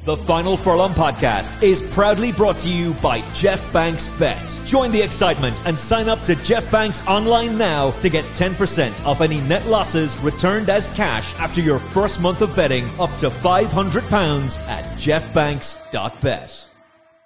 The Final Furlong podcast is proudly brought to you by Jeff Banks Bet. Join the excitement and sign up to Jeff Banks online now to get 10% off any net losses returned as cash after your first month of betting up to £500 at jeffbanks.bet.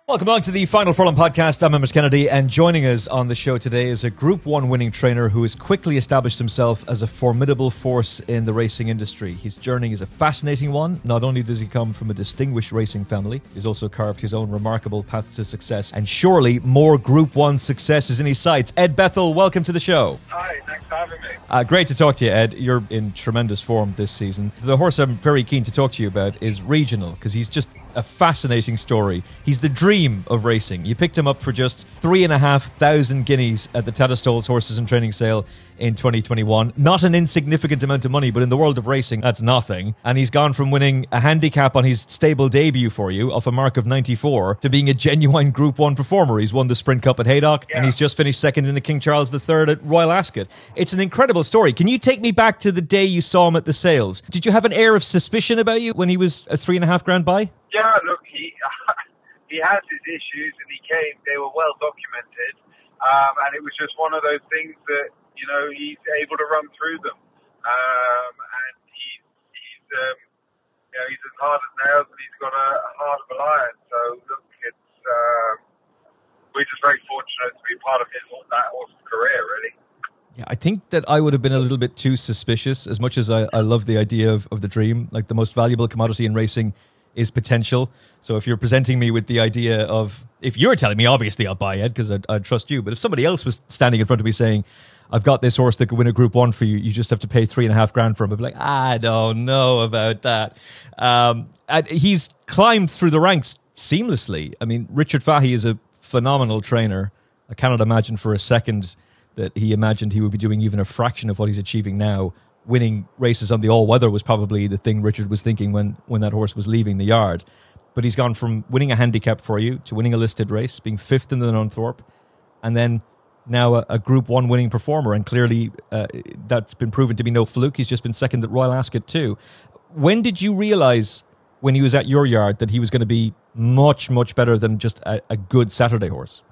Welcome along to the Final Furlong podcast. I'm Emmet Kennedy, and joining us on the show today is a Group 1 winning trainer who has quickly established himself as a formidable force in the racing industry. His journey is a fascinating one. Not only does he come from a distinguished racing family, he's also carved his own remarkable path to success, and surely more Group 1 success is in his sights. Ed Bethell, welcome to the show. Hi, thanks for having me. Great to talk to you, Ed. You're in tremendous form this season. The horse I'm very keen to talk to you about is Regional, because he's just a fascinating story. He's the dream of racing. You picked him up for just 3,500 guineas at the Tattersalls Horses and Training Sale in 2021. Not an insignificant amount of money, but in the world of racing, that's nothing. And he's gone from winning a handicap on his stable debut for you, off a mark of 94, to being a genuine Group 1 performer. He's won the Sprint Cup at Haydock, and he's just finished second in the King Charles III at Royal Ascot. It's an incredible story. Can you take me back to the day you saw him at the sales? Did you have an air of suspicion about you when he was a $3.5 buy? Yeah, look, he has his issues, and they were well documented, and it was just one of those things that, you know, he's able to run through them, and he's as hard as nails, and he's got a heart of a lion. So look, we're just very fortunate to be part of that horse's career, really. Yeah, I think that I would have been a little bit too suspicious, as much as I love the idea of the dream. Like, the most valuable commodity in racing is potential. So if you're presenting me with the idea of, if you're telling me, obviously I'll buy it because I trust you, but if somebody else was standing in front of me saying, I've got this horse that could win a Group 1 for you, you just have to pay $3.5 for him, I'd be like, I don't know about that. And he's climbed through the ranks seamlessly. I mean, Richard Fahey is a phenomenal trainer. I cannot imagine for a second that he imagined he would be doing even a fraction of what he's achieving now. Winning races on the all-weather was probably the thing Richard was thinking when that horse was leaving the yard. But he's gone from winning a handicap for you to winning a listed race, being fifth in the Nunthorpe, and then now a Group 1 winning performer. And clearly that's been proven to be no fluke. He's just been second at Royal Ascot too. When did you realise, when he was at your yard, that he was going to be much, much better than just a good Saturday horse?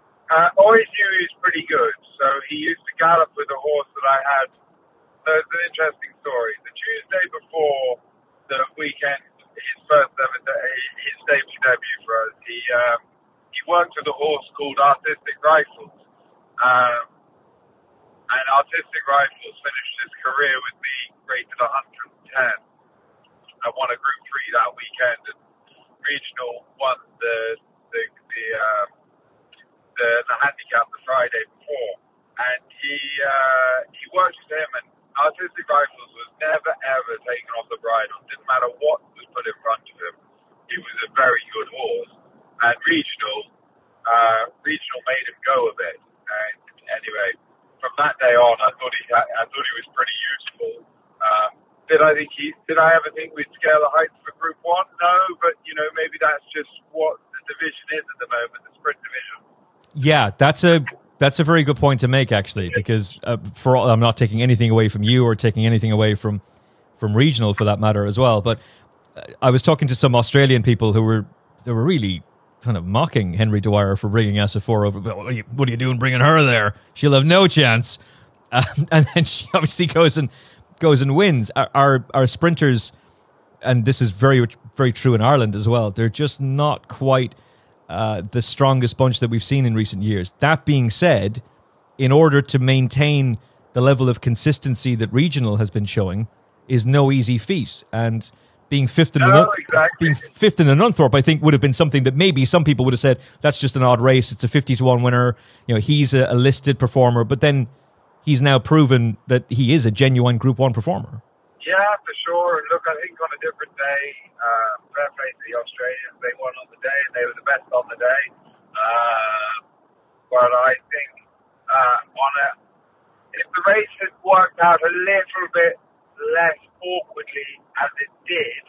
Always knew he was pretty good. So he used to gallop with a horse that I had. So it's an interesting story. The Tuesday before the weekend, his first ever his stable debut for us, he worked with a horse called Artistic Rifles. And Artistic Rifles finished his career with me rated 110. I won a Group 3 that weekend, and Regional won the handicap the Friday before. And he worked with him, and Artistic Rifles was never ever taken off the bridle. Didn't matter what was put in front of him. He was a very good horse. And Regional made him go a bit. And anyway, from that day on, I thought he was pretty useful. Did I ever think we'd scale the heights for Group 1? No, but you know, maybe that's just what the division is at the moment, the sprint division. Yeah, that's a very good point to make, actually, because I'm not taking anything away from you or taking anything away from Regional for that matter as well. But I was talking to some Australian people who were really kind of mocking Henry Dwyer for bringing Asafora over. What are you doing bringing her there? She'll have no chance. And then she obviously goes and wins. Our sprinters, and this is very, very true in Ireland as well, they're just not quite the strongest bunch that we've seen in recent years. That being said, in order to maintain the level of consistency that Regional has been showing is no easy feat. And being fifth in the Nunthorpe, I think, would have been something that maybe some people would have said, that's just an odd race. It's a 50-1 winner. You know, he's a listed performer. But then he's now proven that he is a genuine Group 1 performer. Yeah, for sure. And look, I think on a different day, fair play to the Australians, they won on the day, and they were the best on the day. But I think if the race had worked out a little bit less awkwardly as it did,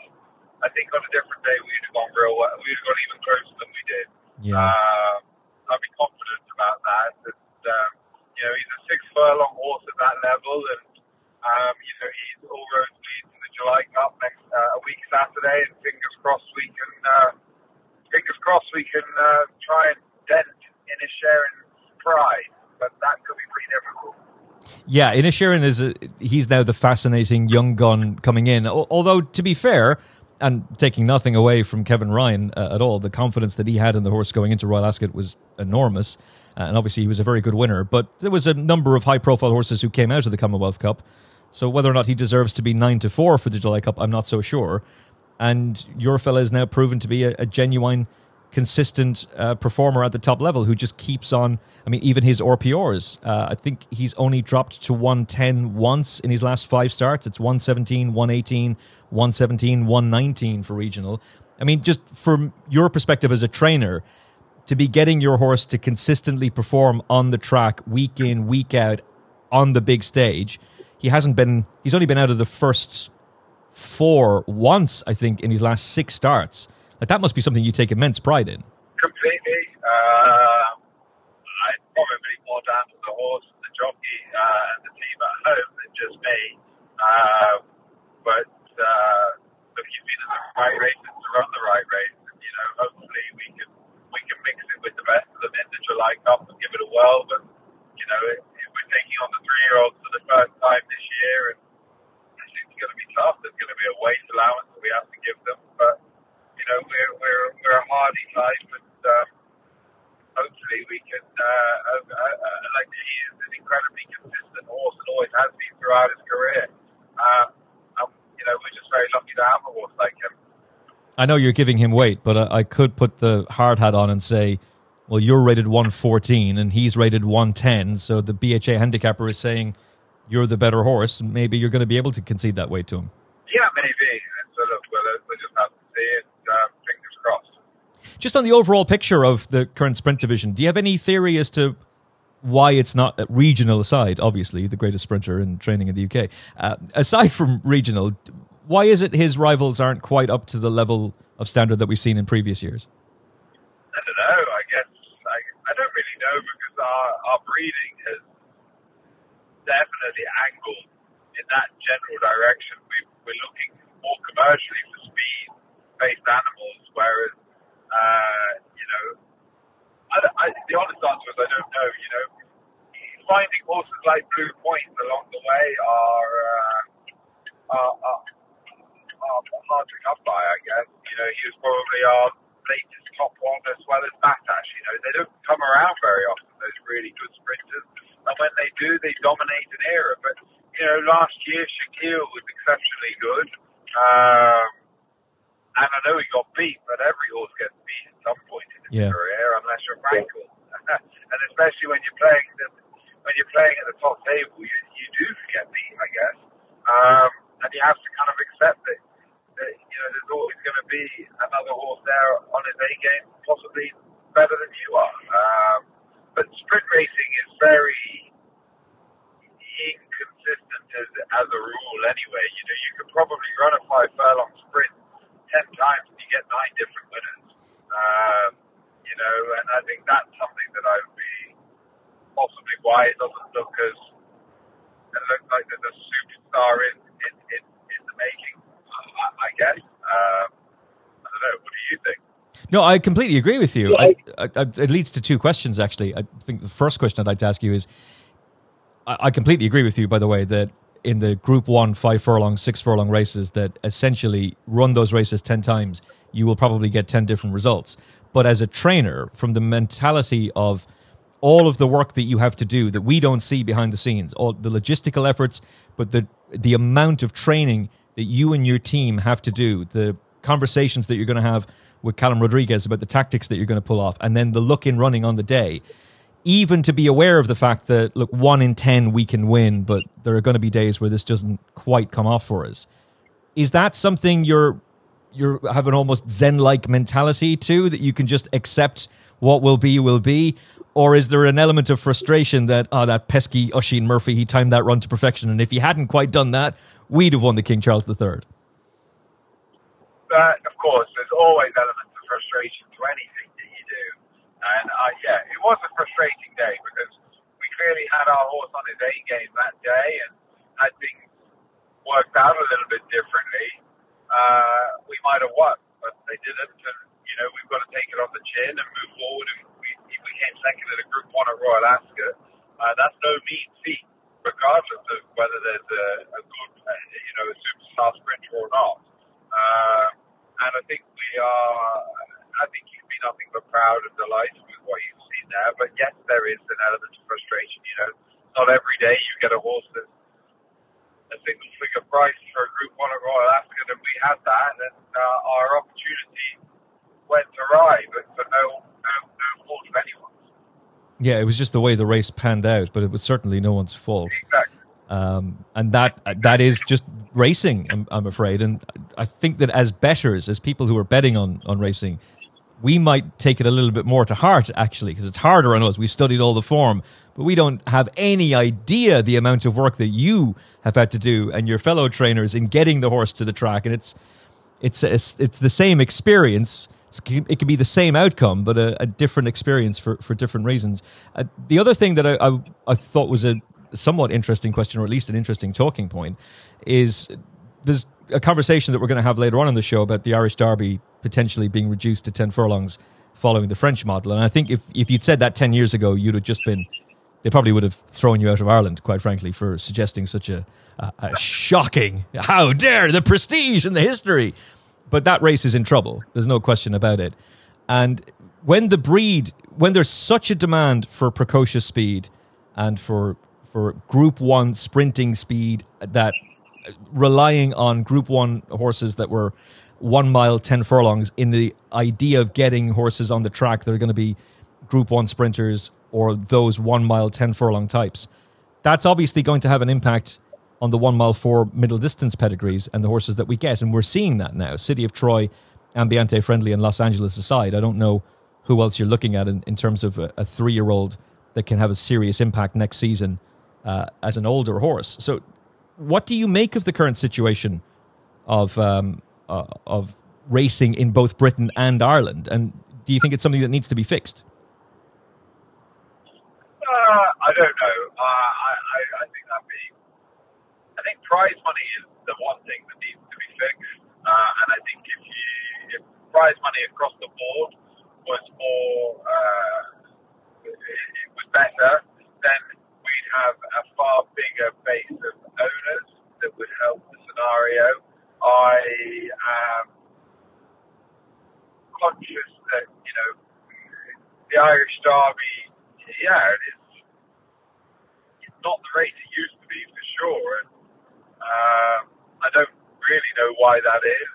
I think on a different day we'd have gone real well. We'd have gone even closer than we did. Yeah. I'd be confident about that. You know, he's a 6 furlong horse at that level, and you know, he's all roads lead to the July Cup next a week Saturday, and fingers crossed we can crossed we can try and dent Inisherin's pride, but that could be pretty difficult. Yeah, Inisherin he's now the fascinating young gun coming in. Although, to be fair, and taking nothing away from Kevin Ryan at all, the confidence that he had in the horse going into Royal Ascot was enormous. And obviously he was a very good winner. But there was a number of high-profile horses who came out of the Commonwealth Cup. So whether or not he deserves to be 9-4 for the July Cup, I'm not so sure. And your fella is now proven to be a genuine, consistent performer at the top level who just keeps on. I mean, even his RPRs, I think he's only dropped to 110 once in his last 5 starts. It's 117, 118, 117, 119 for regional. I mean, just from your perspective as a trainer, to be getting your horse to consistently perform on the track week in, week out on the big stage, he's only been out of the first 4 once, I think, in his last 6 starts. Like, that must be something you take immense pride in. Completely. I'd probably more down to the horse and the jockey and the team at home than just me. But look, you've been in the right races to run the right race, and hopefully we can mix it with the best of them in the July Cup and give it a whirl. But we're taking on the 3-year-olds for the first time this year, and it's going to be tough. There's going to be a weight allowance that we have to give them, but we're a hardy type, and hopefully we can. Like, he is an incredibly consistent horse and always has been throughout his career. We're just very lucky to have a horse like him. I know you're giving him weight, but I could put the hard hat on and say, well, you're rated 114 and he's rated 110, so the BHA handicapper is saying you're the better horse. Maybe you're going to be able to concede that weight to him. Yeah, maybe. So look, we'll just have to see it. Fingers crossed. Just on the overall picture of the current sprint division, do you have any theory as to why it's not regional aside, obviously the greatest sprinter in training in the UK, aside from regional, why is it his rivals aren't quite up to the level of standard that we've seen in previous years? I don't know. I guess I don't really know, because our breeding has definitely angled in that general direction. We're looking more commercially for speed-based animals, whereas the honest answer is I don't know. Finding horses like Blue Point along the way are hard to come by, I guess. He was probably our latest top one, as well as Batash. They don't come around very often, those really good sprinters. And when they do, they dominate an era. But, last year, Shaquille was exceptionally good. And I know he got beat, but every horse gets beat at some point in his career, unless you're Frankel. And especially when you're playing at the top table, you do get beat, I guess. And you have to kind of accept that there's always going to be another horse there on his A game, possibly better than you are. But sprint racing is very inconsistent as a rule anyway. You could probably run a 5-furlong sprint 10 times and you get 9 different winners. And I think that's something that I would be possibly why it doesn't look like there's a superstar in the making, I guess. I don't know. What do you think? No, I completely agree with you. It leads to 2 questions, actually. I think the first question I'd like to ask you is, I completely agree with you, by the way, that in the Group 1 5-furlong, 6-furlong races that essentially run those races 10 times, you will probably get 10 different results. But as a trainer, from the mentality of all of the work that you have to do that we don't see behind the scenes, all the logistical efforts, but the amount of training that you and your team have to do, the conversations that you're going to have with Callum Rodriguez about the tactics that you're going to pull off, and then the look in running on the day, even to be aware of the fact that, look, 1 in 10 we can win, but there are going to be days where this doesn't quite come off for us. Is that something you have an almost Zen-like mentality to, that you can just accept what will be? Or is there an element of frustration that, that pesky Oisin Murphy, he timed that run to perfection, and if he hadn't quite done that, we'd have won the King Charles III? Of course, there's always elements of frustration to anything that you do. And it was a frustrating day because we clearly had our horse on his A game that day, and had things worked out a little bit differently, we might have won, but they didn't. And we've got to take it on the chin and move forward. And we came second at a Group 1 at Royal Ascot. That's no mean feat, regardless of whether there's a good, a superstar sprinter or not. And I think you can be nothing but proud and delighted with what you've seen there. But yes, there is an element of frustration. Not every day you get a horse that's a single-figure price for a Group 1 at Royal Ascot, and we had that, and our opportunity went awry, but for no fault of anyone's. Yeah, it was just the way the race panned out, but it was certainly no one's fault. Exactly. And that is just racing, I'm afraid. And I think that as bettors, as people who are betting on racing, we might take it a little bit more to heart, actually, because it's harder on us. We've studied all the form, but we don't have any idea the amount of work that you have had to do and your fellow trainers in getting the horse to the track. And it's the same experience. It could be the same outcome, but a different experience for different reasons. The other thing that I thought was a somewhat interesting question, or at least an interesting talking point, is there's a conversation that we're going to have later on in the show about the Irish Derby potentially being reduced to 10 furlongs following the French model. And I think if you'd said that 10 years ago, you'd have just been, they probably would have thrown you out of Ireland, quite frankly, for suggesting such a shocking, how dare, the prestige and the history. But that race is in trouble. There's no question about it. And when there's such a demand for precocious speed and for Group 1 sprinting speed, that relying on Group 1 horses that were 1 mile, 10 furlongs in the idea of getting horses on the track that are going to be Group 1 sprinters or those 1 mile, 10 furlong types, that's obviously going to have an impact on the 1 mile 4 middle distance pedigrees and the horses that we get. And we're seeing that now. City of Troy, Ambiente Friendly and Los Angeles aside, I don't know who else you're looking at in terms of a 3-year-old that can have a serious impact next season as an older horse. So what do you make of the current situation of racing in both Britain and Ireland? And do you think it's something that needs to be fixed? I don't know. I think prize money is the one thing that needs to be fixed. And I think if prize money across the board was more, it was better, then we'd have a far bigger base of owners that would help the scenario. I am conscious that, the Irish Derby, it's not the race it used to be, for sure. And I don't really know why that is.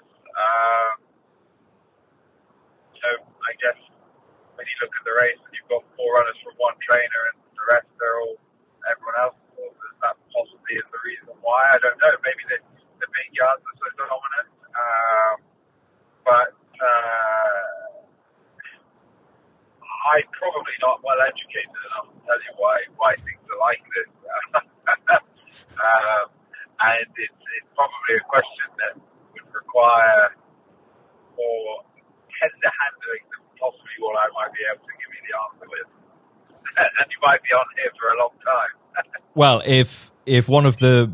I guess when you look at the race and you've got 4 runners from one trainer and the rest are all everyone else, that possibly is the reason why. I don't know. Maybe the big yards are so dominant. But I'm probably not well educated enough to tell you why things are like this. And it's probably a question that would require more tender handling than possibly what I might be able to give you the answer with. And you might be on here for a long time. Well, if one of the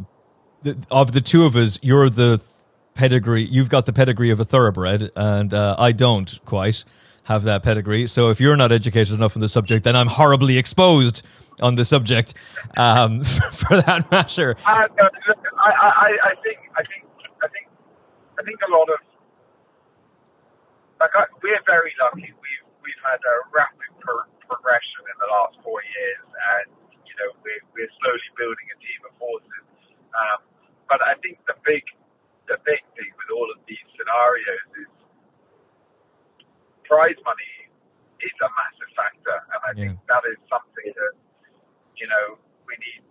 two of us, you're the pedigree, you've got the pedigree of a thoroughbred, and I don't quite have that pedigree. So if you're not educated enough on the subject, then I'm horribly exposed on the subject. For that matter, I think a lot of we're very lucky. We've had a rapid progression in the last 4 years, and we're slowly building a team of horses. But I think the big thing with all of these scenarios is prize money is a massive factor, and I think that is something that we need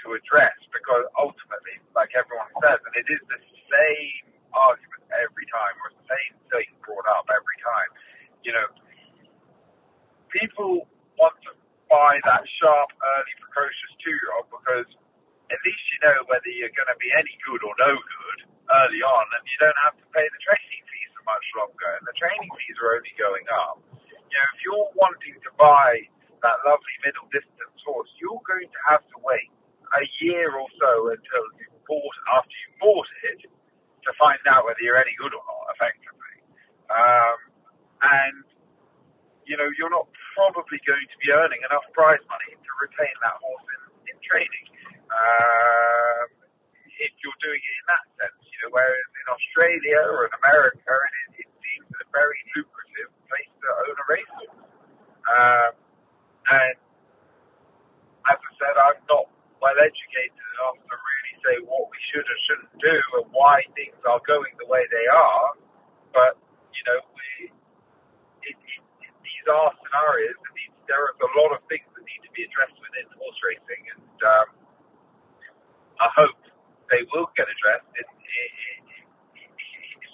to address, because ultimately, like everyone says, and it is the same argument every time, or the same thing brought up every time. People want to buy that sharp, early, precocious 2-year-old because at least you know whether you're going to be any good or no good early on, and you don't have to pay the training fees for much longer. And the training fees are only going up. If you're wanting to buy that lovely middle distance horse, you're going to have to wait a year or so until after you bought it to find out whether you're any good or not, effectively. And you're not probably going to be earning enough prize money to retain that horse in training. If you're doing it in that sense, whereas in Australia or in America, it seems a very lucrative place to own a racehorse. And as I said, I'm not well educated enough to really say what we should or shouldn't do and why things are going the way they are. But these are scenarios that there are a lot of things that need to be addressed within horse racing, and I hope they will get addressed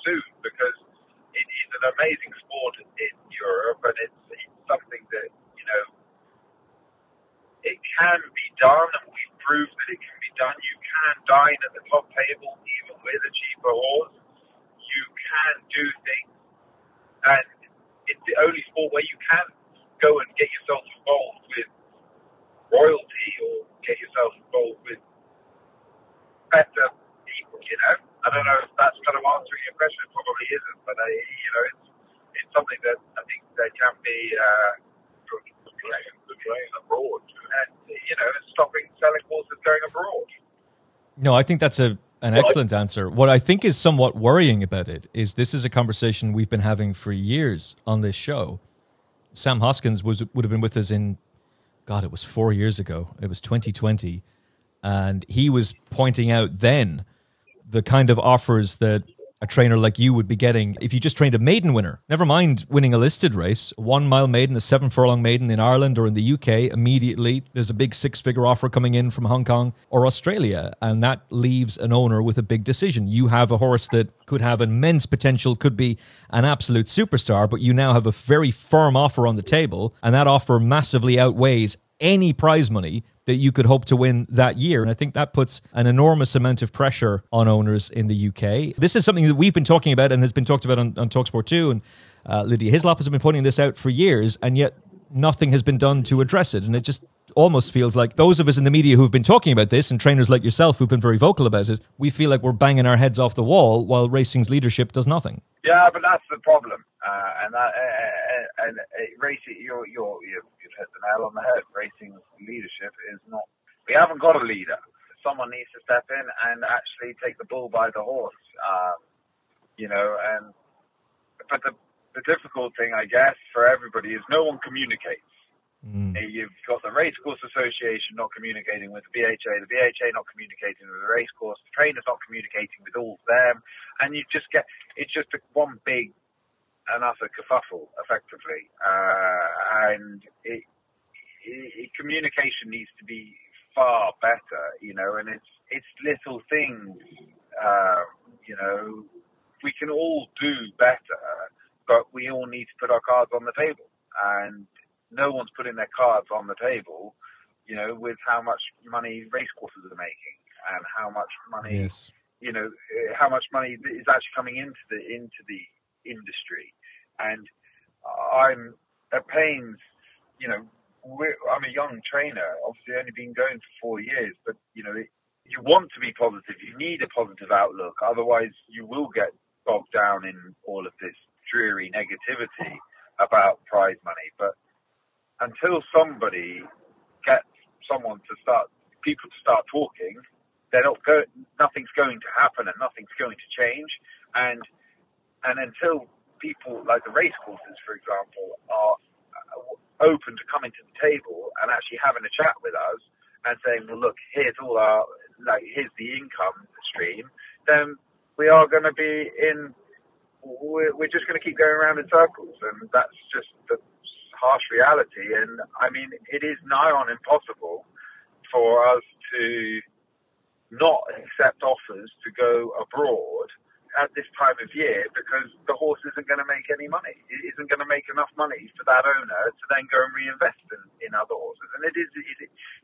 soon, because it is an amazing sport in Europe, and it's something that it can be done, and we've proved that it can be done. You can dine at the top table even with a cheaper horse. You can do things, and it's the only sport where you can go and get yourself involved with royalty or get yourself involved with better people. I don't know if that's kind of answering your question. It probably isn't, but it's something that I think there can be going abroad, and stopping selling horses going abroad. No, I think that's an excellent answer. What I think is somewhat worrying about it is this is a conversation we've been having for years on this show. Sam Hoskins would have been with us it was 4 years ago. It was 2020. And he was pointing out then the kind of offers that a trainer like you would be getting if you just trained a maiden winner. Never mind winning a listed race, a 1 mile maiden, a 7 furlong maiden in Ireland or in the UK, immediately there's a big 6-figure offer coming in from Hong Kong or Australia. And that leaves an owner with a big decision. You have a horse that could have immense potential, could be an absolute superstar, but you now have a very firm offer on the table. And that offer massively outweighs any prize money that you could hope to win that year. And I think that puts an enormous amount of pressure on owners in the UK. This is something that we've been talking about and has been talked about on TalkSport 2. And Lydia Hislop has been pointing this out for years, and yet nothing has been done to address it. And it just almost feels like those of us in the media who've been talking about this, and trainers like yourself who've been very vocal about it, we feel like we're banging our heads off the wall while racing's leadership does nothing. Yeah, but that's the problem. Racing, you've hit the nail on the head. Racing leadership is not. We haven't got a leader. Someone needs to step in and actually take the bull by the horse. But the difficult thing, I guess, for everybody is no one communicates. You've got the Racecourse Association not communicating with the BHA not communicating with the racecourse, the trainers not communicating with all of them, and it's just one big and utter kerfuffle, effectively. And communication needs to be far better, and it's little things, we can all do better, but we all need to put our cards on the table, and no one's putting their cards on the table, with how much money racecourses are making and how much money, yes. How much money is actually coming into the industry. And I'm at pains, I'm a young trainer, obviously only been going for 4 years, but, you want to be positive. You need a positive outlook. Otherwise, you will get bogged down in all of this dreary negativity about prize money. But until somebody gets people to start talking, nothing's going to happen and nothing's going to change. And until people like the racecourses, for example, are open to coming to the table and actually having a chat with us and saying, well, look, here's the income stream, then we are going to be we're just going to keep going around in circles. And that's just the harsh reality. And I mean, it is nigh on impossible for us to not accept offers to go abroad at this time of year, because the horse isn't going to make any money. It isn't going to make enough money for that owner to then go and reinvest in other horses. And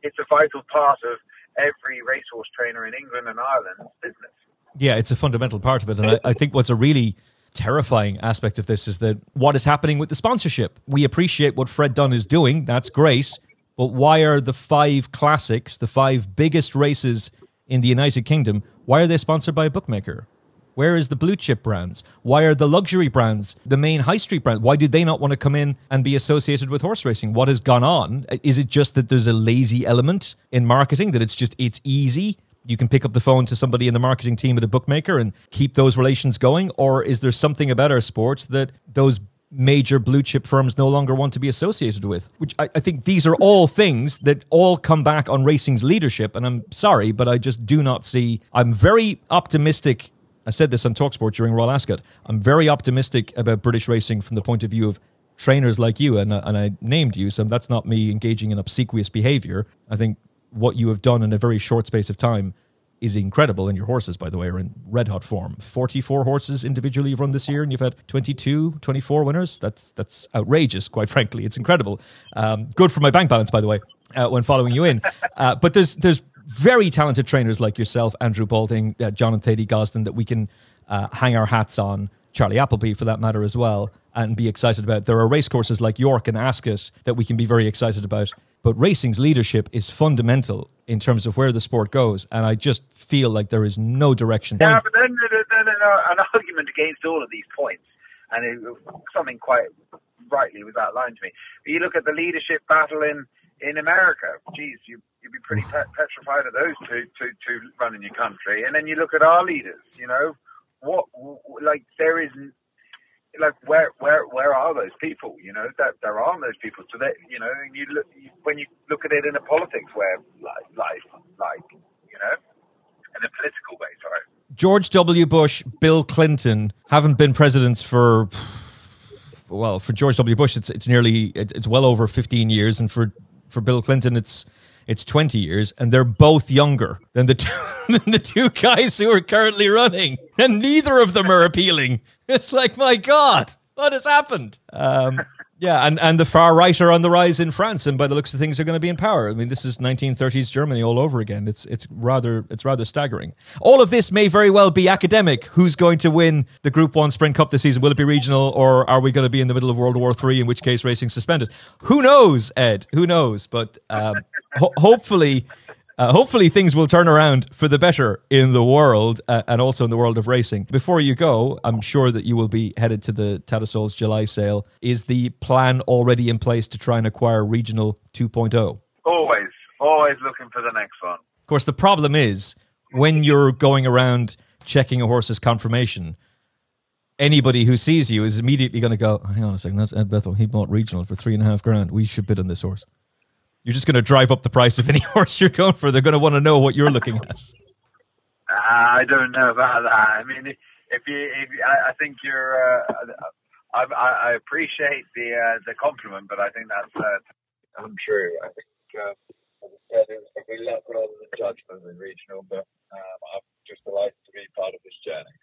it's a vital part of every racehorse trainer in England and Ireland's business. Yeah, it's a fundamental part of it. And I think what's a really terrifying aspect of this is that what is happening with the sponsorship. We appreciate what Fred Dunn is doing. That's great. But why are the 5 classics, the 5 biggest races in the United Kingdom, why are they sponsored by a bookmaker? Where is the blue chip brands? Why are the luxury brands, the main high street brands, why do they not want to come in and be associated with horse racing? What has gone on? Is it just that there's a lazy element in marketing, that it's easy? You can pick up the phone to somebody in the marketing team at a bookmaker and keep those relations going? Or is there something about our sport that those major blue chip firms no longer want to be associated with? Which I think these are all things that all come back on racing's leadership. And I'm sorry, but I just do not see. I'm very optimistic. I said this on TalkSport during Royal Ascot. I'm very optimistic about British racing from the point of view of trainers like you. And I named you, so that's not me engaging in obsequious behavior. I think what you have done in a very short space of time is incredible. And your horses, by the way, are in red hot form. 44 horses individually you've run this year, and you've had 24 winners. That's outrageous, quite frankly. It's incredible. Good for my bank balance, by the way, when following you in. But there's very talented trainers like yourself, Andrew Balding, John and Thady Gosden, that we can hang our hats on, Charlie Appleby for that matter as well, and be excited about. There are racecourses like York and Ascot that we can be very excited about. But racing's leadership is fundamental in terms of where the sport goes, and I just feel like there is no direction. Yeah, but then an argument against all of these points, and something quite rightly was outlined to me. But you look at the leadership battle in America. Geez, you'd be pretty petrified of those two running your country. And then you look at our leaders. There isn't. Like where are those people? That there aren't those people. So that when you look at it in a politics where in a political way. Sorry. George W. Bush, Bill Clinton haven't been presidents for George W. Bush it's well over 15 years, and for Bill Clinton it's 20 years, and they're both younger than the two guys who are currently running, and neither of them are appealing. It's like, my God, what has happened? And the far right are on the rise in France, and by the looks of things, are going to be in power. I mean, this is 1930s Germany all over again. It's rather staggering. All of this may very well be academic. Who's going to win the Group 1 Sprint Cup this season? Will it be regional, or are we going to be in the middle of World War III, in which case racing suspended? Who knows, Ed? Who knows? But hopefully things will turn around for the better in the world, and also in the world of racing. Before you go, I'm sure that you will be headed to the Tattersalls July Sale. Is the plan already in place to try and acquire Regional 2.0? Always looking for the next one. Of course, the problem is when you're going around checking a horse's confirmation, anybody who sees you is immediately going to go, hang on a second, that's Ed Bethell. He bought Regional for $3,500. We should bid on this horse. You're just going to drive up the price of any horse you're going for. They're going to want to know what you're looking at. I don't know about that. I mean, I think you're. I appreciate the compliment, but I think that's untrue. I think, as I said, it was probably luck rather than judgment in regional, but I'm just delighted to be part of this journey.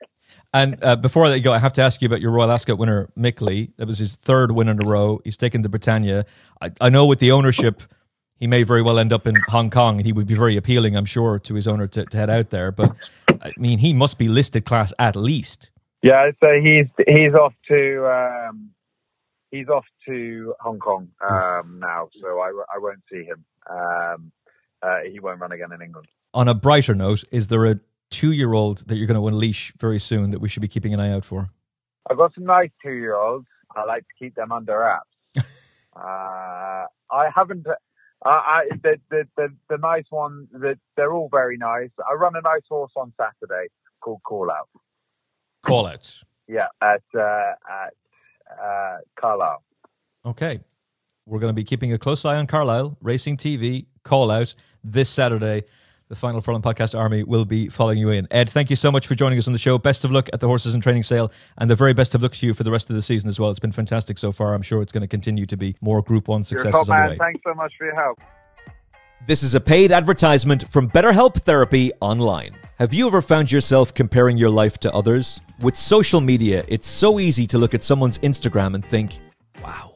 And before I let you go, I have to ask you about your Royal Ascot winner, Mickley. That was his third win in a row. He's taken the Britannia. I know with the ownership, he may very well end up in Hong Kong, and he would be very appealing, I'm sure, to his owner to head out there. But I mean, he must be listed class at least. Yeah, so he's off to Hong Kong now, so I won't see him. He won't run again in England. On a brighter note, is there a 2-year-old that you're going to unleash very soon that we should be keeping an eye out for? I've got some nice 2-year-olds. I like to keep them under wraps. I haven't. The nice one, that they're all very nice. I run a nice horse on Saturday called Call Out. Call Out. Yeah, at Carlisle. Okay. We're going to be keeping a close eye on Carlisle. Racing TV, Call Out, this Saturday. The Final Furlong Podcast Army will be following you in. Ed, thank you so much for joining us on the show. Best of luck at the Horses and Training Sale, and the very best of luck to you for the rest of the season as well. It's been fantastic so far. I'm sure it's going to continue to be more Group 1 successes on the way. Thanks so much for your help. This is a paid advertisement from BetterHelp Therapy Online. Have you ever found yourself comparing your life to others? With social media, it's so easy to look at someone's Instagram and think, wow,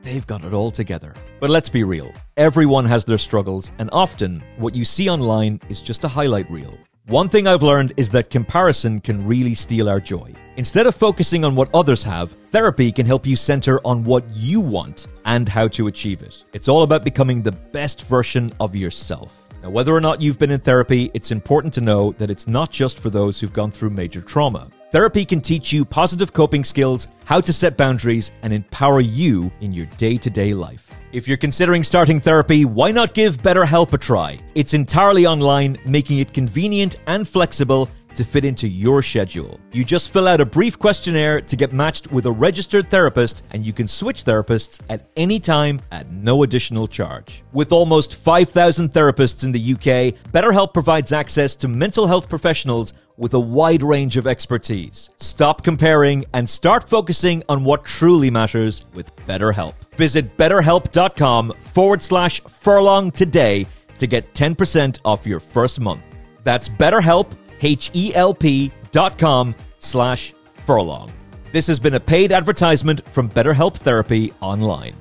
they've got it all together. But let's be real. Everyone has their struggles, and often what you see online is just a highlight reel. One thing I've learned is that comparison can really steal our joy. Instead of focusing on what others have, therapy can help you center on what you want and how to achieve it. It's all about becoming the best version of yourself. Now, whether or not you've been in therapy, it's important to know that it's not just for those who've gone through major trauma. Therapy can teach you positive coping skills, how to set boundaries, and empower you in your day-to-day life. If you're considering starting therapy, why not give BetterHelp a try? It's entirely online, making it convenient and flexible to fit into your schedule. You just fill out a brief questionnaire to get matched with a registered therapist, and you can switch therapists at any time at no additional charge. With almost 5,000 therapists in the UK, BetterHelp provides access to mental health professionals with a wide range of expertise. Stop comparing and start focusing on what truly matters with BetterHelp. Visit betterhelp.com/furlong today to get 10% off your first month. That's BetterHelp, HELP.com/furlong. This has been a paid advertisement from BetterHelp Therapy Online.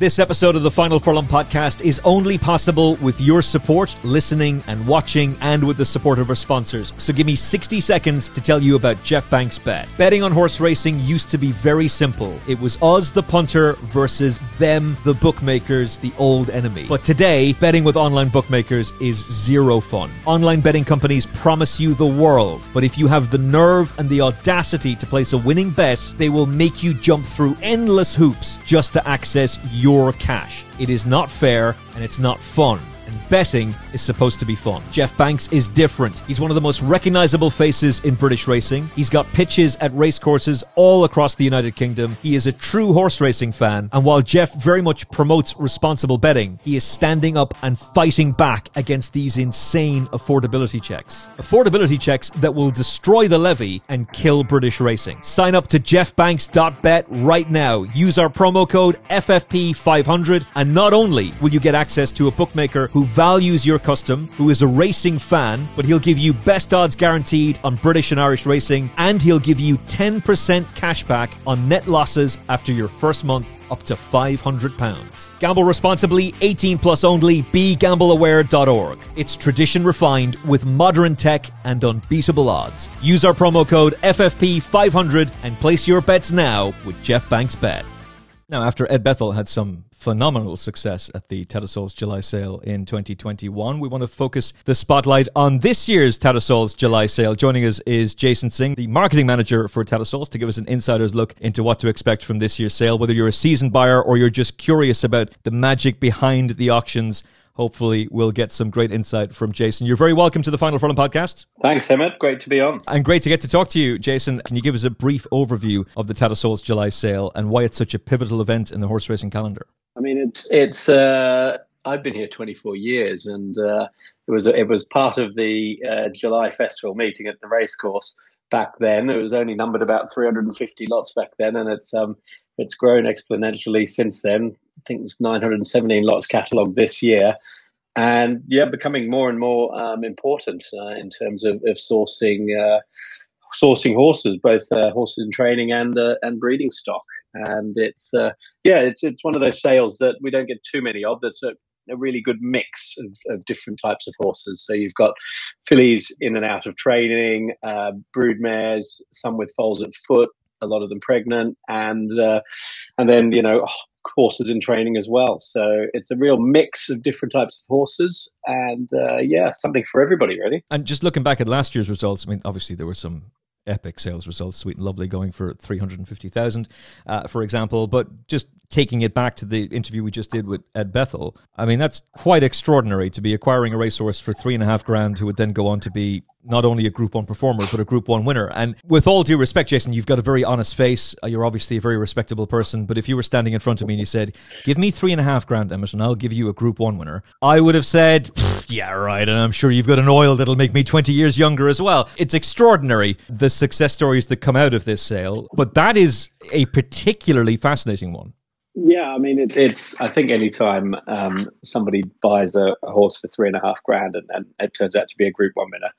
This episode of the Final Furlong podcast is only possible with your support, listening and watching, and with the support of our sponsors. So give me 60 seconds to tell you about Jeff Banks Bet. Betting on horse racing used to be very simple. It was us, the punter, versus them, the bookmakers, the old enemy. But today, betting with online bookmakers is zero fun. Online betting companies promise you the world, but if you have the nerve and the audacity to place a winning bet, they will make you jump through endless hoops just to access your cash. It is not fair and it's not fun. And betting is supposed to be fun. Jeff Banks is different. He's one of the most recognizable faces in British racing. He's got pitches at racecourses all across the United Kingdom. He is a true horse racing fan. And while Jeff very much promotes responsible betting, he is standing up and fighting back against these insane affordability checks. Affordability checks that will destroy the levy and kill British racing. Sign up to jeffbanks.bet right now. Use our promo code FFP500, and not only will you get access to a bookmaker who values your custom, who is a racing fan, but he'll give you best odds guaranteed on British and Irish racing, and he'll give you 10% cash back on net losses after your first month, up to £500. Gamble responsibly, 18 plus only, begambleaware.org. It's tradition refined with modern tech and unbeatable odds. Use our promo code FFP500 and place your bets now with Jeff Banks Bet. Now, after Ed Bethell had some phenomenal success at the Tattersalls July Sale in 2021, we want to focus the spotlight on this year's Tattersalls July Sale. Joining us is Jason Singh, the marketing manager for Tattersalls, to give us an insider's look into what to expect from this year's sale. Whether you're a seasoned buyer or you're just curious about the magic behind the auctions, hopefully we'll get some great insight from Jason. You're very welcome to the Final Furlong podcast. Thanks, Emmet. Great to be on. And great to get to talk to you, Jason. Can you give us a brief overview of the Tattersalls July Sale and why it's such a pivotal event in the horse racing calendar? I mean, it's I've been here 24 years, and it was part of the July Festival meeting at the racecourse back then. It was only numbered about 350 lots back then, and it's grown exponentially since then. I think there's 917 lots catalogued this year, and becoming more and more important in terms of sourcing horses, both horses in training and breeding stock. And it's one of those sales that we don't get too many of. That's a really good mix of different types of horses. So you've got fillies in and out of training, brood mares, some with foals at foot, a lot of them pregnant, and then horses in training as well. So it's a real mix of different types of horses, and something for everybody, really. And just looking back at last year's results, I mean, obviously there were some epic sales results, Sweet and Lovely going for 350,000, for example. But just taking it back to the interview we just did with Ed Bethell, I mean, that's quite extraordinary to be acquiring a racehorse for $3,500 who would then go on to be not only a Group 1 performer, but a Group 1 winner. And with all due respect, Jason, you've got a very honest face. You're obviously a very respectable person. But if you were standing in front of me and you said, give me $3,500, Emmet, and I'll give you a Group 1 winner, I would have said, yeah, right. And I'm sure you've got an oil that'll make me 20 years younger as well. It's extraordinary, the success stories that come out of this sale. But that is a particularly fascinating one. Yeah, I mean, it's. I think any time somebody buys a horse for $3,500 and it turns out to be a Group 1 winner,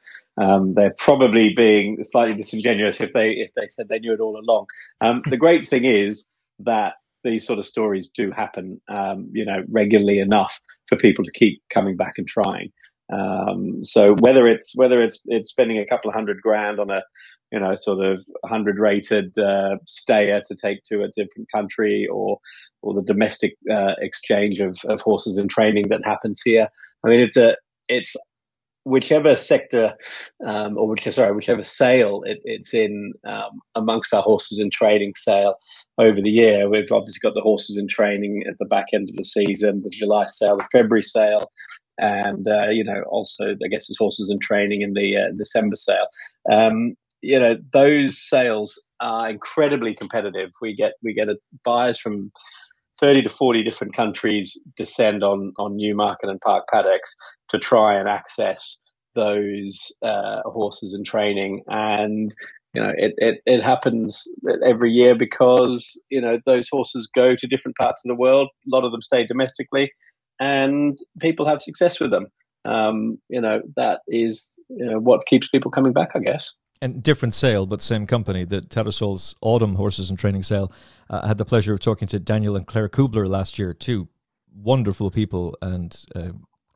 they're probably being slightly disingenuous if they said they knew it all along. The great thing is that these sort of stories do happen, regularly enough for people to keep coming back and trying. So whether it's spending a couple of $100,000 on a sort of 100 rated stayer to take to a different country, or the domestic exchange of horses in training that happens here. I mean, it's whichever sector whichever sale it's in amongst our horses in training sale over the year. We've obviously got the horses in training at the back end of the season, the July sale, the February sale, and also I guess there's horses in training in the December sale. Those sales are incredibly competitive. We get buyers from 30 to 40 different countries descend on Newmarket and Park paddocks to try and access those horses in training. And, it happens every year because, those horses go to different parts of the world. A lot of them stay domestically and people have success with them. That is what keeps people coming back, I guess. And different sale, but same company. The Tattersalls Autumn Horses and Training Sale. I had the pleasure of talking to Daniel and Claire Kubler last year, two wonderful people, and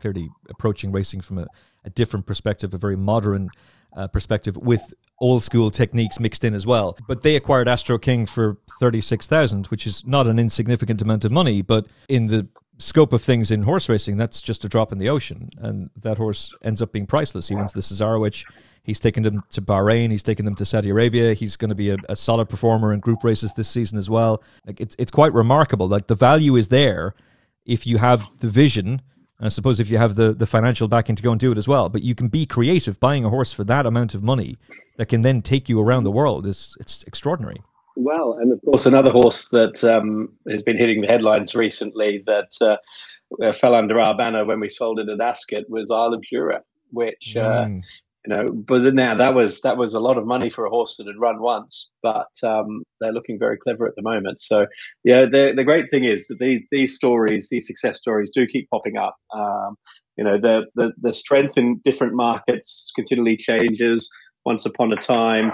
clearly approaching racing from a different perspective, a very modern perspective with old school techniques mixed in as well. But they acquired Astro King for 36,000, which is not an insignificant amount of money, but in the scope of things in horse racing, that's just a drop in the ocean. And that horse ends up being priceless. He wins the Cesarewitch. He's taken them to Bahrain. He's taken them to Saudi Arabia. He's going to be a solid performer in group races this season as well. Like it's quite remarkable. Like the value is there if you have the vision, and I suppose if you have the financial backing to go and do it as well. But you can be creative. Buying a horse for that amount of money that can then take you around the world it's extraordinary. Well, and of course, another horse that has been hitting the headlines recently that fell under our banner when we sold it at Ascot was Isle of Jura, which but now that was a lot of money for a horse that had run once, but they're looking very clever at the moment. So yeah, the great thing is that these stories, these success stories, do keep popping up. The strength in different markets continually changes. Once upon a time,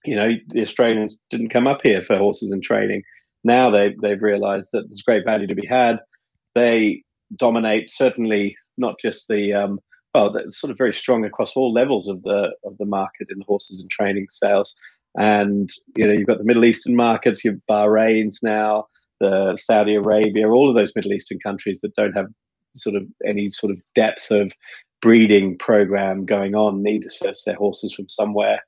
the Australians didn't come up here for horses in training. Now they've realised that there's great value to be had. They dominate, certainly not just they're sort of very strong across all levels of the market in the horses and training sales. And you've got the Middle Eastern markets, you've Bahrain's now, the Saudi Arabia, all of those Middle Eastern countries that don't have sort of any sort of depth of breeding program going on need to source their horses from somewhere.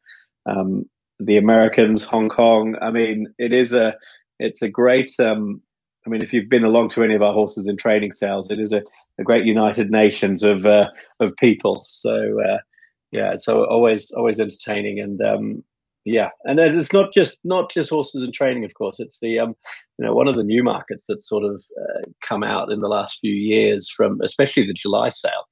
The Americans, Hong Kong. I mean, it's a great. If you've been along to any of our horses in training sales, it is a great United Nations of people. So it's always entertaining, and and it's not just horses in training. Of course, it's the one of the new markets that's sort of come out in the last few years from especially the July sale.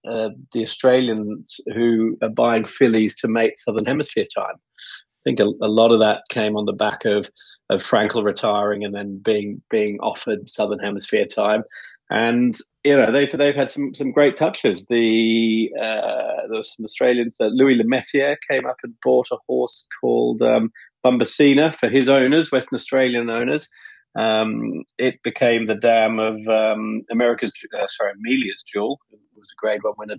The Australians who are buying fillies to mate Southern Hemisphere time. I think a lot of that came on the back of Frankel retiring and then being offered Southern Hemisphere time. And they've had some great touches. There was some Australians. Louis Lemaitre came up and bought a horse called Bumbacina for his owners, Western Australian owners. It became the dam of Amelia's Jewel. It was a Grade 1 winner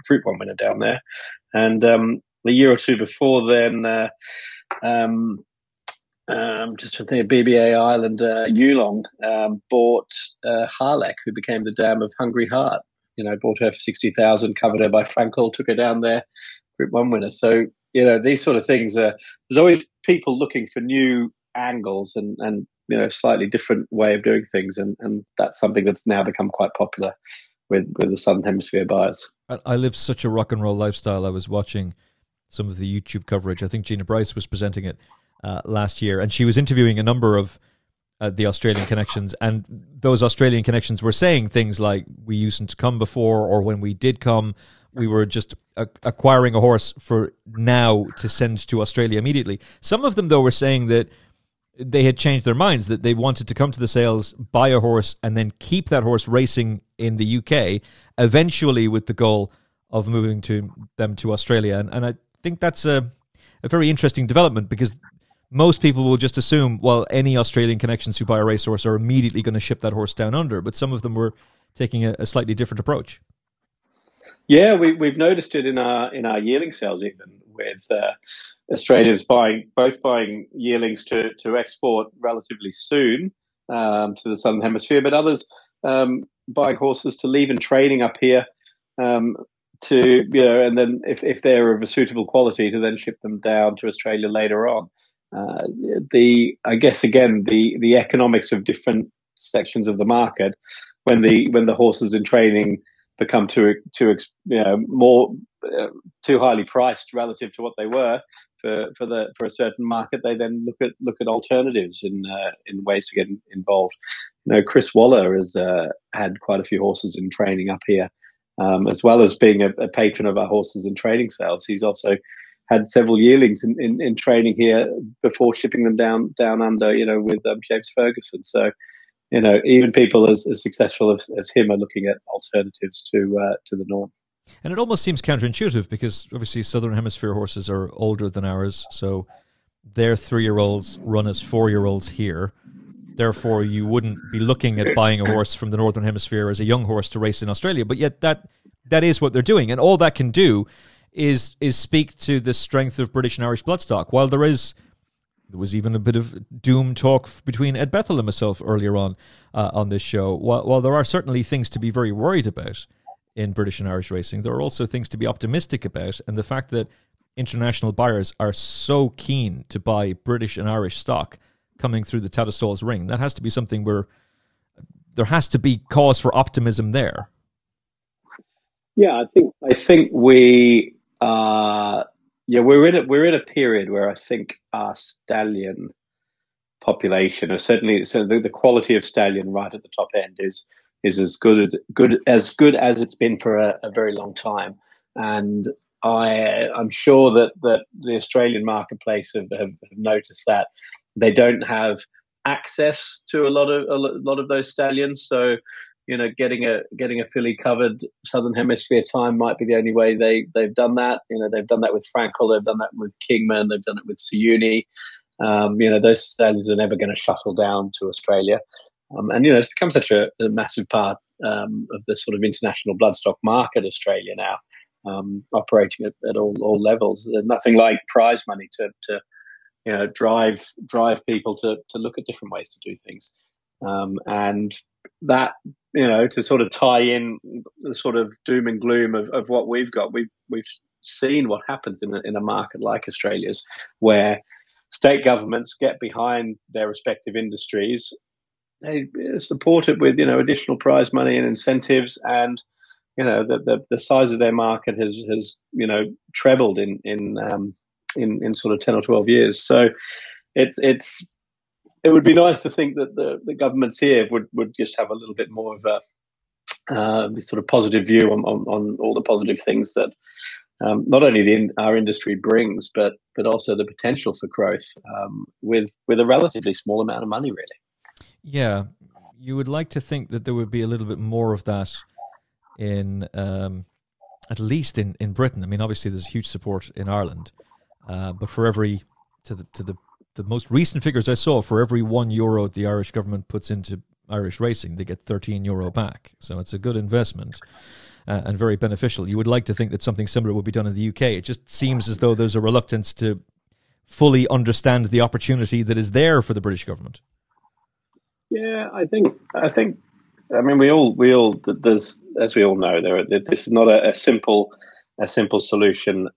Group 1 winner down there. And the year or two before then, just trying to think of BBA Island, Yulong bought Harlech, who became the dam of Hungry Heart. Bought her for 60,000, covered her by Frankel, took her down there, Group 1 winner. So these sort of things there's always people looking for new angles and slightly different way of doing things, and that's something that's now become quite popular with the Southern Hemisphere buyers. I live such a rock and roll lifestyle. I was watching some of the YouTube coverage. I think Gina Bryce was presenting it last year, and she was interviewing a number of the Australian connections, and those Australian connections were saying things like, we used to come before, or when we did come, we were just acquiring a horse for now to send to Australia immediately. Some of them, though, were saying that they had changed their minds, that they wanted to come to the sales, buy a horse, and then keep that horse racing in the UK, eventually with the goal of moving them to Australia. And I think that's a very interesting development, because most people will just assume, well, any Australian connections who buy a racehorse are immediately going to ship that horse down under, but some of them were taking a slightly different approach. Yeah, we've noticed it in our yearling sales, even with Australians buying yearlings to export relatively soon to the Southern Hemisphere, but others buying horses to leave in training up here and then if they're of a suitable quality, to then ship them down to Australia later on. I guess again the economics of different sections of the market, when the horses in training become too more too highly priced relative to what they were for a certain market, they then look at alternatives in ways to get involved. Chris Waller has had quite a few horses in training up here, as well as being a patron of our horses in training sales. He's also had several yearlings in training here before shipping them down under, with James Ferguson. So, even people as successful as him are looking at alternatives to the norm. And it almost seems counterintuitive, because obviously Southern Hemisphere horses are older than ours, so their 3-year-olds run as 4-year-olds here. Therefore, you wouldn't be looking at buying a horse from the Northern Hemisphere as a young horse to race in Australia. But yet that is what they're doing. And all that can do is speak to the strength of British and Irish bloodstock. While there was even a bit of doom talk between Ed Bethell and myself earlier on this show. While there are certainly things to be very worried about in British and Irish racing, there are also things to be optimistic about. And the fact that international buyers are so keen to buy British and Irish stock coming through the Tattersalls ring, that has to be something where there has to be cause for optimism there. Yeah, I think we we're in a period where I think our stallion population, or certainly the quality of stallion right at the top end is as good as it's been for a very long time. And I'm sure that the Australian marketplace have noticed that they don't have access to a lot of those stallions. So, getting a filly covered Southern Hemisphere time might be the only way they've done that. They've done that with Frankel, they've done that with Kingman, they've done it with Siuni. Those stallions are never going to shuttle down to Australia. And it's become such a massive part of the sort of international bloodstock market, Australia now, operating at all levels. There's nothing like prize money to drive people to look at different ways to do things. And that, to sort of tie in the sort of doom and gloom of what we've got, we've seen what happens in a market like Australia's, where state governments get behind their respective industries. They support it with, additional prize money and incentives, and, the size of their market has trebled in sort of 10 or 12 years. So it would be nice to think that the governments here would just have a little bit more of a sort of positive view on all the positive things that not only our industry brings, but also the potential for growth with a relatively small amount of money, really. Yeah, you would like to think that there would be a little bit more of that in at least in Britain. I mean, obviously there's huge support in Ireland, but for every the most recent figures I saw, for every €1 the Irish government puts into Irish racing, they get €13 back. So it's a good investment and very beneficial. You would like to think that something similar would be done in the UK. It just seems as though there's a reluctance to fully understand the opportunity that is there for the British government. Yeah, I think. I mean, we all. There's, as we all know, this is not a simple solution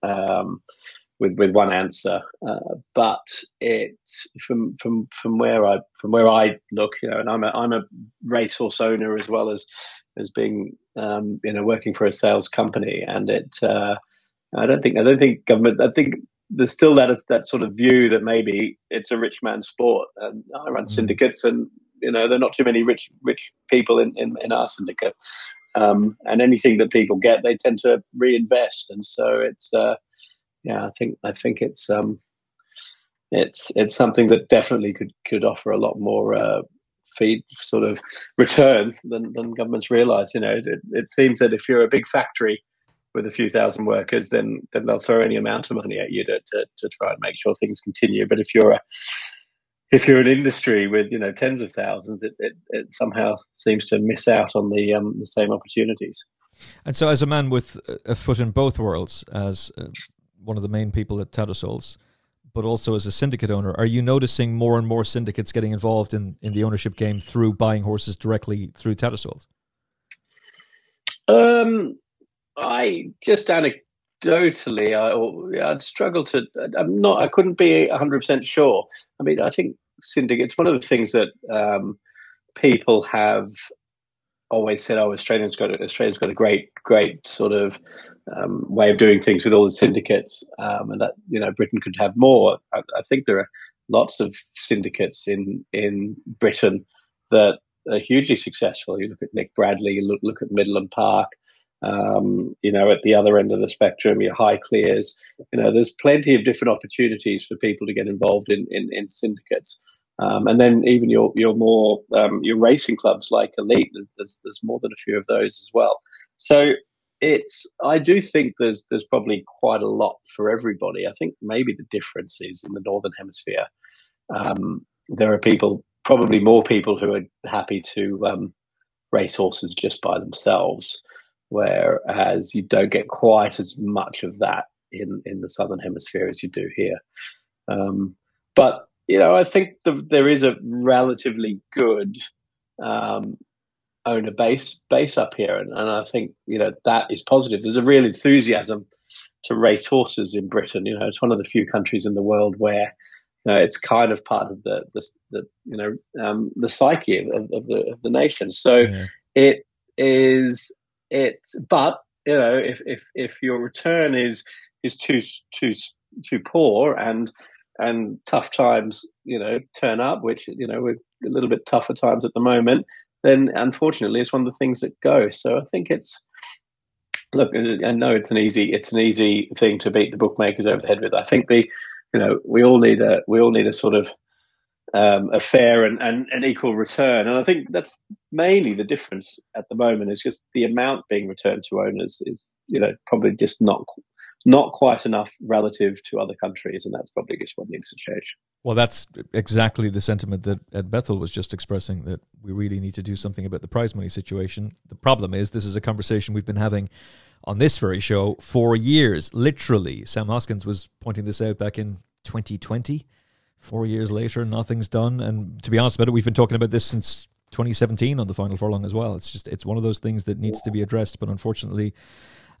with one answer. But it's from where I look, and I'm a racehorse owner as well as being working for a sales company, and I don't think government. I think there's still that sort of view that maybe it's a rich man's sport, and I run syndicates, and there are not too many rich people in our syndicate, and anything that people get, they tend to reinvest, and so it's I think it's something that definitely could offer a lot more feed sort of return than governments realise. It seems that if you're a big factory with a few thousand workers, then they'll throw any amount of money at you to try and make sure things continue. But if you're an industry with tens of thousands, it somehow seems to miss out on the same opportunities. And so, as a man with a foot in both worlds, as one of the main people at Tattersalls, but also as a syndicate owner, are you noticing more and more syndicates getting involved in the ownership game through buying horses directly through Tattersalls? I just anecdotally, I'd struggle to. I couldn't be 100% sure. I mean, I think syndicates. One of the things that people have always said, "Oh, Australia's got a great sort of way of doing things with all the syndicates, and that Britain could have more." I think there are lots of syndicates in Britain that are hugely successful. You look at Nick Bradley, you look at Midland Park. At the other end of the spectrum, your High Clears. There's plenty of different opportunities for people to get involved in syndicates. And then even your more your racing clubs like Elite, there's more than a few of those as well. So I do think there's probably quite a lot for everybody. I think maybe the difference is in the Northern Hemisphere. There are probably more people who are happy to race horses just by themselves, whereas you don't get quite as much of that in the Southern Hemisphere as you do here. But I think there is a relatively good owner base up here, and I think that is positive. There's a real enthusiasm to race horses in Britain. It's one of the few countries in the world where it's kind of part of the psyche of the nation. So it is. But if your return is too poor and tough times turn up, which we're a little bit tougher times at the moment, then unfortunately it's one of the things that go. So I think I know it's an easy thing to beat the bookmakers over the head with. I think we all need a sort of a fair and equal return, and I think that's mainly the difference at the moment. Is just the amount being returned to owners is probably just not quite enough relative to other countries, and that's probably just what needs to change. Well, that's exactly the sentiment that Ed Bethell was just expressing, that we really need to do something about the prize money situation. The problem is this is a conversation we've been having on this very show for years, literally. Sam Hoskins was pointing this out back in 2020. 4 years later, nothing's done. And to be honest about it, we've been talking about this since 2017 on the Final Furlong as well. It's one of those things that needs to be addressed, but unfortunately,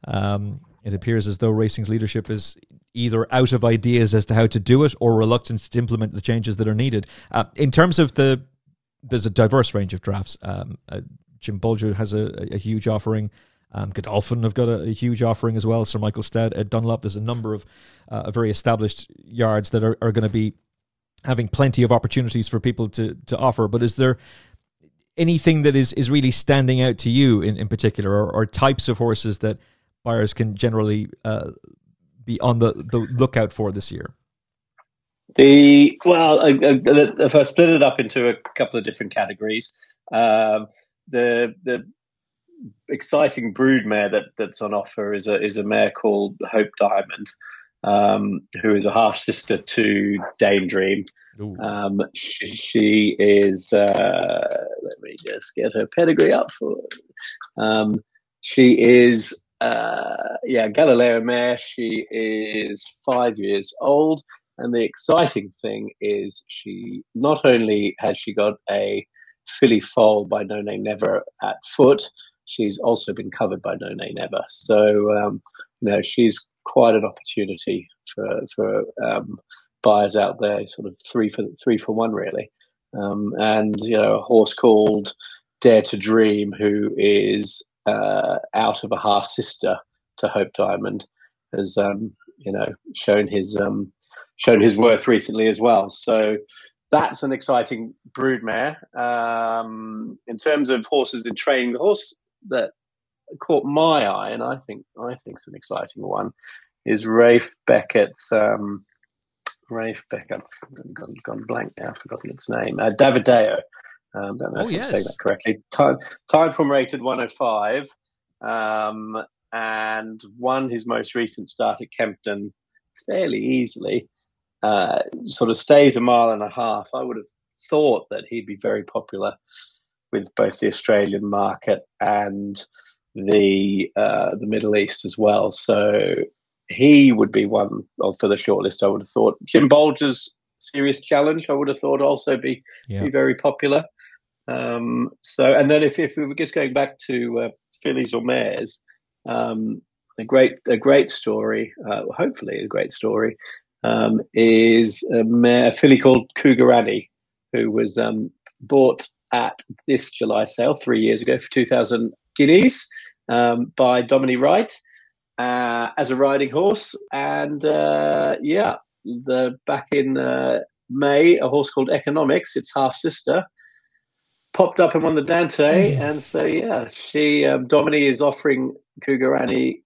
it appears as though racing's leadership is either out of ideas as to how to do it or reluctant to implement the changes that are needed. In terms of there's a diverse range of drafts. Jim Bolger has a huge offering. Godolphin have got a huge offering as well. Sir Michael Stead, Ed Dunlop. There's a number of very established yards that are going to be having plenty of opportunities for people to offer. But is there anything that is really standing out to you in particular, or types of horses that buyers can generally be on the lookout for this year? If I split it up into a couple of different categories, the exciting broodmare that's on offer is a mare called Hope Diamond, who is a half sister to Dame Dream. She is. Let me just get her pedigree up for. She is. Galileo mare. She is 5 years old, and the exciting thing is she not only has she got a filly foal by No Nay Never at foot, she's also been covered by No Nay Never. So she's quite an opportunity for buyers out there, sort of three for one really. And a horse called Dare to Dream, who is out of a half sister to Hope Diamond, has shown his worth recently as well. So that's an exciting broodmare. In terms of horses in training, the horse that caught my eye, and I think it's an exciting one, is Rafe Beckett's. Rafe Beckett, I've gone blank now, I've forgotten its name. Davideo. Don't know if I'm saying that correctly. Time from rated 105, and won his most recent start at Kempton fairly easily. Sort of stays a mile and a half. I would have thought that he'd be very popular with both the Australian market and the Middle East as well. So he would be one for the shortlist. I would have thought Jim Bolger's Serious Challenge, I would have thought also be very popular. And then if we were just going back to fillies or mares, a great story, hopefully a great story, is a filly called Cougarani, who was bought at this July sale 3 years ago for 2,000 guineas by Dominic Wright as a riding horse. And back in May, a horse called Economics, its half sister, popped up and won the Dante. And so, Dominic is offering Cougarani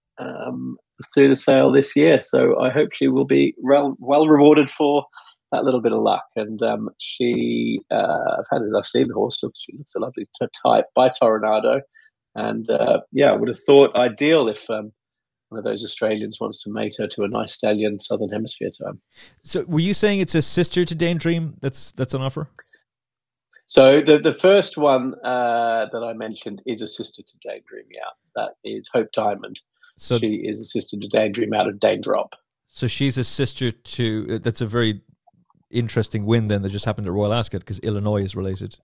through the sale this year. So I hope she will be well rewarded for that little bit of luck. And I've seen the horse. She looks a lovely type by Toronado. And I would have thought ideal if one of those Australians wants to mate her to a nice stallion Southern Hemisphere time. So were you saying it's a sister to Daydream that's on offer? So the first one that I mentioned is a sister to Daydream, That is Hope Diamond. So she is a sister to Daydream out of Daindrop. So she's a sister to... That's a very interesting win then that just happened at Royal Ascot, because Illinois is related.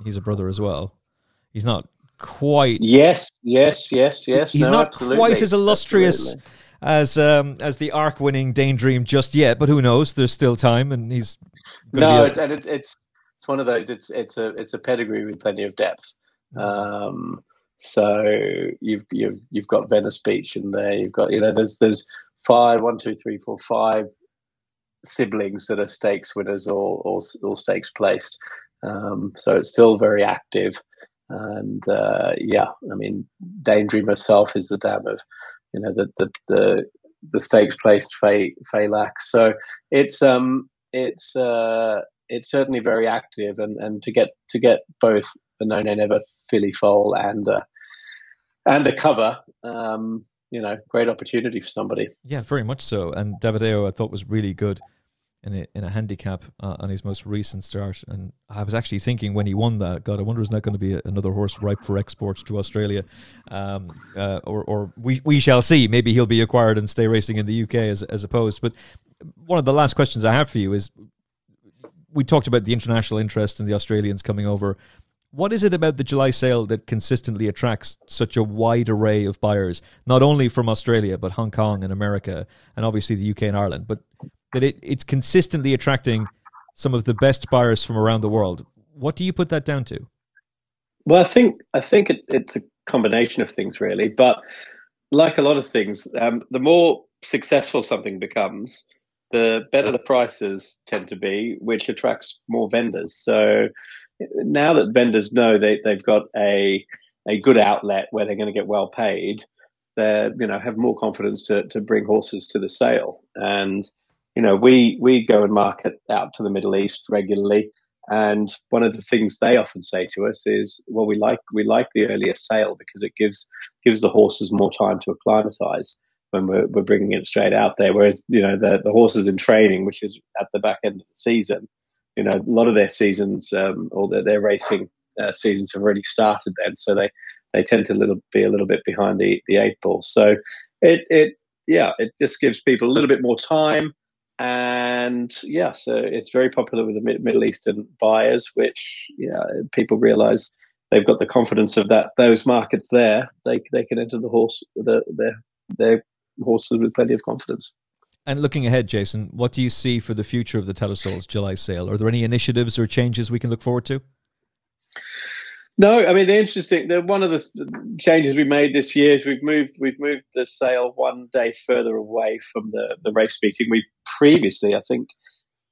He's a brother as well. He's not quite... Yes. He's not quite as illustrious as the arc-winning Daydream just yet, but who knows? There's still time, and he's... It's one of those. It's a pedigree with plenty of depth. So you've got Venice Beach in there. You've got there's 5, 1, 2, 3, 4, 5 siblings that are stakes winners or stakes placed. So it's still very active. And Daydream herself is the dam of the stakes placed Phaylak. So it's certainly very active, and to get both the No Nay Never filly foal and a cover, great opportunity for somebody. Yeah, very much so. And Davideo, I thought, was really good in a handicap on his most recent start. And I was actually thinking when he won that, God, I wonder, is that going to be another horse ripe for exports to Australia? Or we shall see. Maybe he'll be acquired and stay racing in the UK as opposed. But one of the last questions I have for you is, we talked about the international interest and the Australians coming over. What is it about the July sale that consistently attracts such a wide array of buyers, not only from Australia, but Hong Kong and America, and obviously the UK and Ireland, but that it's consistently attracting some of the best buyers from around the world? What do you put that down to? Well, I think it's a combination of things, really. But like a lot of things, the more successful something becomes, the better the prices tend to be, which attracts more vendors. So now that vendors know they've got a good outlet where they're going to get well paid, they have more confidence to bring horses to the sale. And we go and market out to the Middle East regularly, and one of the things they often say to us is, well, we like the earlier sale because it gives the horses more time to acclimatise when we're bringing it straight out there. Whereas, the horses in training, which is at the back end of the season, a lot of their seasons or their racing seasons have already started then. So they tend to be a little bit behind the 8 ball. So it just gives people a little bit more time. And so it's very popular with the Middle Eastern buyers, which, people realize they've got the confidence of those markets there. They can enter their horses with plenty of confidence. And looking ahead, Jason, what do you see for the future of the Tattersalls July sale? Are there any initiatives or changes we can look forward to? No, I mean, one of the changes we made this year is we've moved the sale one day further away from the race meeting. We previously, I think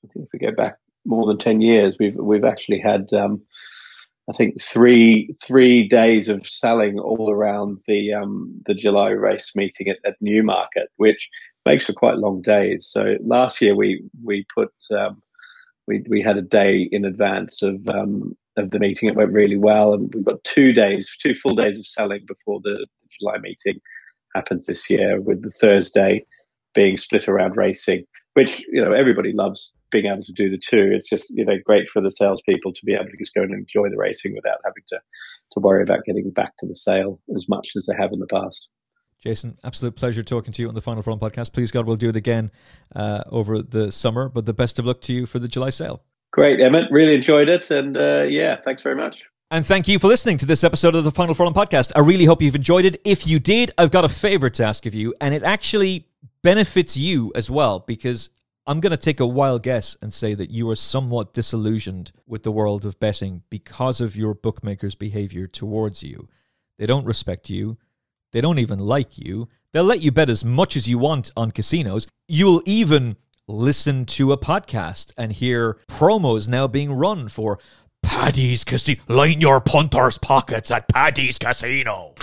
if we go back more than 10 years, we've actually had I think three days of selling all around the July race meeting at Newmarket, which makes for quite long days. So last year we put we had a day in advance of the meeting. It went really well, and we've got 2 full days of selling before the July meeting happens this year, with the Thursday being split around racing, which, everybody loves being able to do the two. It's just, great for the salespeople to be able to just go and enjoy the racing without having to worry about getting back to the sale as much as they have in the past. Jason, absolute pleasure talking to you on the Final Furlong podcast. Please God, we'll do it again over the summer, but the best of luck to you for the July sale. Great, Emmet. Really enjoyed it. And thanks very much. And thank you for listening to this episode of the Final Furlong podcast. I really hope you've enjoyed it. If you did, I've got a favor to ask of you, and it actually benefits you as well, because I'm going to take a wild guess and say that you are somewhat disillusioned with the world of betting because of your bookmaker's behavior towards you. They don't respect you. They don't even like you. They'll let you bet as much as you want on casinos. You'll even listen to a podcast and hear promos now being run for Paddy's Casino. Line your punter's pockets at Paddy's Casino.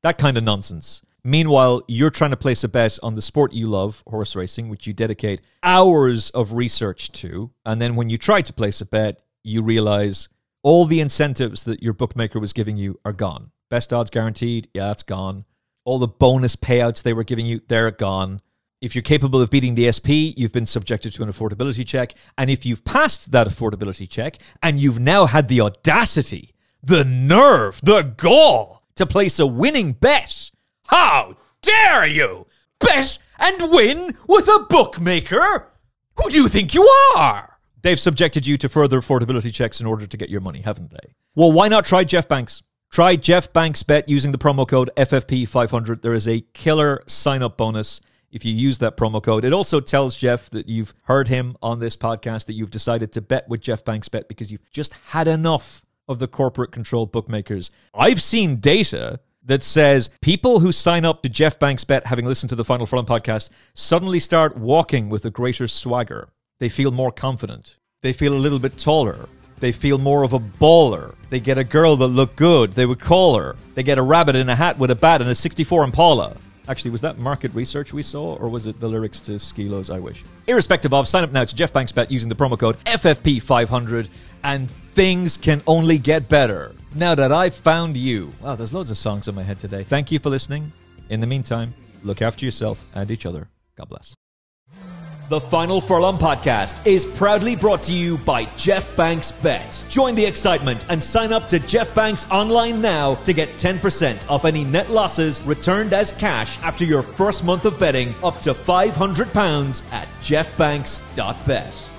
That kind of nonsense. Meanwhile, you're trying to place a bet on the sport you love, horse racing, which you dedicate hours of research to. And then when you try to place a bet, you realize all the incentives that your bookmaker was giving you are gone. Best odds guaranteed, yeah, it's gone. All the bonus payouts they were giving you, they're gone. If you're capable of beating the SP, you've been subjected to an affordability check. And if you've passed that affordability check, and you've now had the audacity, the nerve, the gall to place a winning bet, how dare you bet and win with a bookmaker? Who do you think you are? They've subjected you to further affordability checks in order to get your money, haven't they? Well, why not try Jeff Banks? Try Jeff Banks Bet using the promo code FFP500. There is a killer sign-up bonus if you use that promo code. It also tells Jeff that you've heard him on this podcast, that you've decided to bet with Jeff Banks Bet because you've just had enough of the corporate-controlled bookmakers. I've seen data that says people who sign up to Jeff Banks Bet, having listened to the Final Furlong podcast, suddenly start walking with a greater swagger. They feel more confident. They feel a little bit taller. They feel more of a baller. They get a girl that looked good. They would call her. They get a rabbit in a hat with a bat and a 64 Impala. Actually, was that market research we saw, or was it the lyrics to Skilo's I Wish? Irrespective of, sign up now to Jeff Banks Bet using the promo code FFP500, and things can only get better. Now that I've found you. Wow, there's loads of songs in my head today. Thank you for listening. In the meantime, look after yourself and each other. God bless. The Final Furlong podcast is proudly brought to you by Jeff Banks Bet. Join the excitement and sign up to Jeff Banks online now to get 10% off any net losses returned as cash after your first month of betting up to £500 at jeffbanks.bet.